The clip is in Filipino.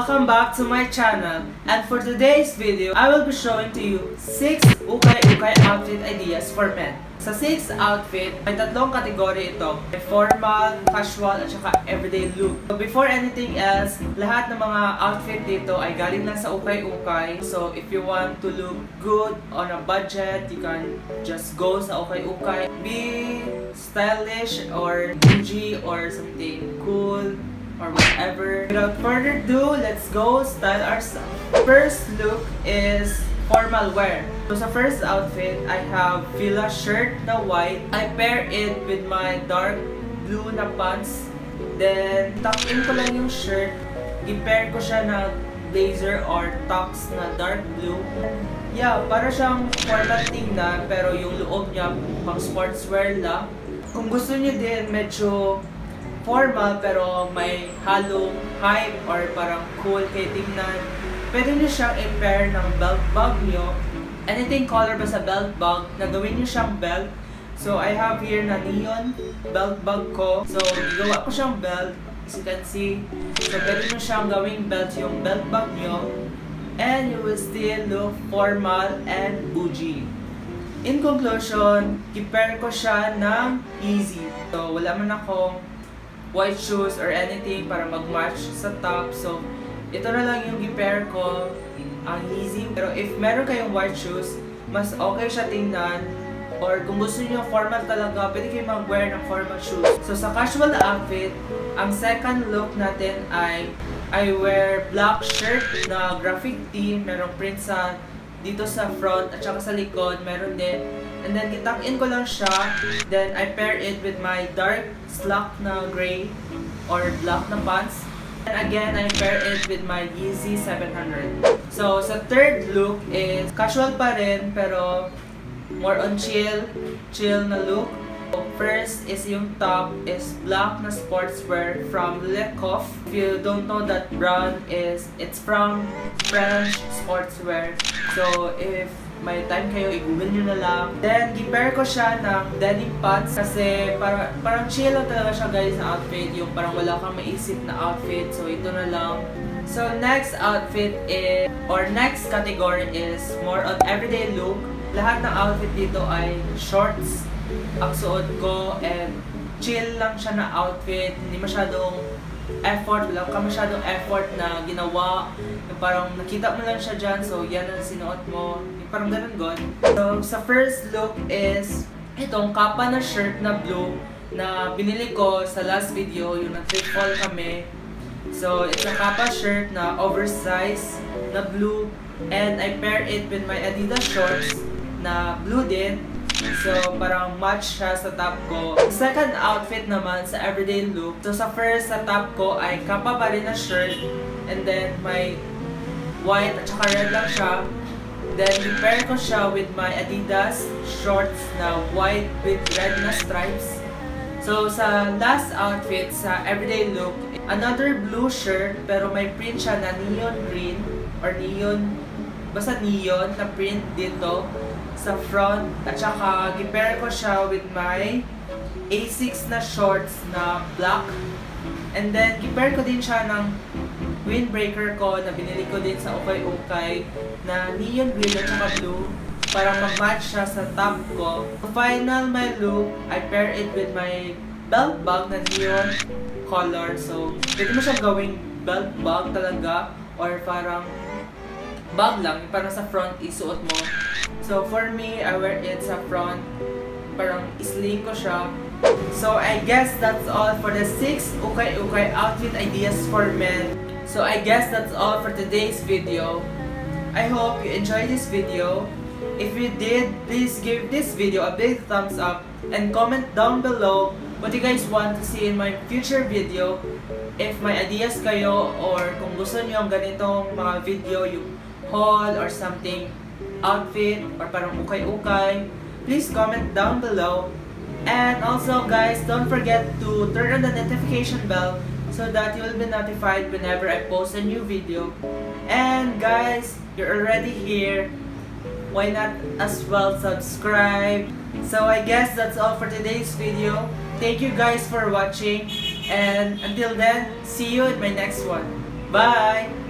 Welcome back to my channel, and for today's video, I will be showing to you 6 ukay outfit ideas for men. Sa 6 outfit, may tatlong kategory ito. May formal, casual, at saka everyday look. So before anything else, lahat ng mga outfit dito ay galing lang sa ukay. So if you want to look good on a budget, you can just go sa ukay. Be stylish or bougie or something cool or whatever. Without further ado, let's go style ourselves. First look is formal wear. So sa first outfit, I have fila shirt na white. I pair it with my dark blue na pants. Then, tuck in ko lang yung shirt. I-pair ko siya na blazer or tux na dark blue. Yeah, para siyang formal tingnan, pero yung loob niya pang sportswear lang. Kung gusto niyo din medyo formal pero may halong hype or parang cool kay tingnan, pwede niyo siyang i-pair ng belt bag niyo. Anything color ba sa belt bag, na gawin niyo siyang belt. So I have here na neon belt bag ko. So gawa ko siyang belt, as you can see. So pwede niyo siyang gawing belt yung belt bag niyo, and you will still look formal and bougie. In conclusion, i-pair ko siya ng easy. So wala man akong white shoes or anything para mag-match sa top. So, ito na lang yung i-pair ko, ang easy. Pero if meron kayong white shoes, mas okay siya tingnan. Or kung gusto niyo formal talaga, pwede kayo mag-wear ng formal shoes. So, sa casual outfit, ang second look natin ay I wear black shirt na graphic tee. Merong print sa dito sa front at saka sa likod, meron din. And then, i-tuck in ko lang siya. Then, I pair it with my dark slack na gray or black na pants. And again, I pair it with my Yeezy 700. So, sa third look is casual pa rin, pero more on chill na look. So, first is yung top is black na sportswear from Lecoq. If you don't know that brand, it's from French sportswear. So, if may time kayo, i-google nyo na lang. Then, i-pair ko siya ng denim pants kasi parang chill lang talaga siya guys sa outfit. Yung parang wala kang maisip na outfit. So, ito na lang. So, next outfit is, or next category is more on everyday look. Lahat ng outfit dito ay shorts ang suot ko, and chill lang siya na outfit. Hindi masyadong effort, wala ka masyadong effort na ginawa. Yung parang nakita mo lang siya dyan, so yan ang sinuot mo. Yung parang ganun. So, sa first look is itong kapa na shirt na blue na binili ko sa last video, yung nag-trip haul kami. So, it's a kapa shirt na oversized na blue, and I pair it with my Adidas shorts na blue din. So, parang match siya sa top ko. Second outfit naman sa everyday look. So, sa first, sa top ko ay kapa pa rin na shirt. And then, may white at saka red lang siya. Then, i-pair ko siya with my Adidas shorts na white with red na stripes. So, sa last outfit, sa everyday look, another blue shirt, pero may print siya na neon green or neon, basta neon na print dito sa front, at saka i-pair ko siya with my A6 na shorts na black. And then i-pair ko din siya ng windbreaker ko na binili ko din sa ukay na neon green at saka blue para mag-match siya sa top ko. Final my look, I pair it with my belt bag na neon color. So pwede mo siyang gawing belt bag talaga or parang bag lang, parang sa front isuot mo. So for me, I wear it sa front, parang isling ko siya. So I guess that's all for the 6 ukay outfit ideas for men. So I guess that's all for today's video. I hope you enjoyed this video. If you did, please give this video a big thumbs up and comment down below what you guys want to see in my future video. If may ideas kayo or kung gusto niyo ang ganitong mga video, yung haul or something, outfit or parang ukay, please comment down below. And also guys, don't forget to turn on the notification bell so that you will be notified whenever I post a new video. And guys, you're already here, why not as well subscribe? So I guess that's all for today's video. Thank you guys for watching, and until then, see you in my next one. Bye!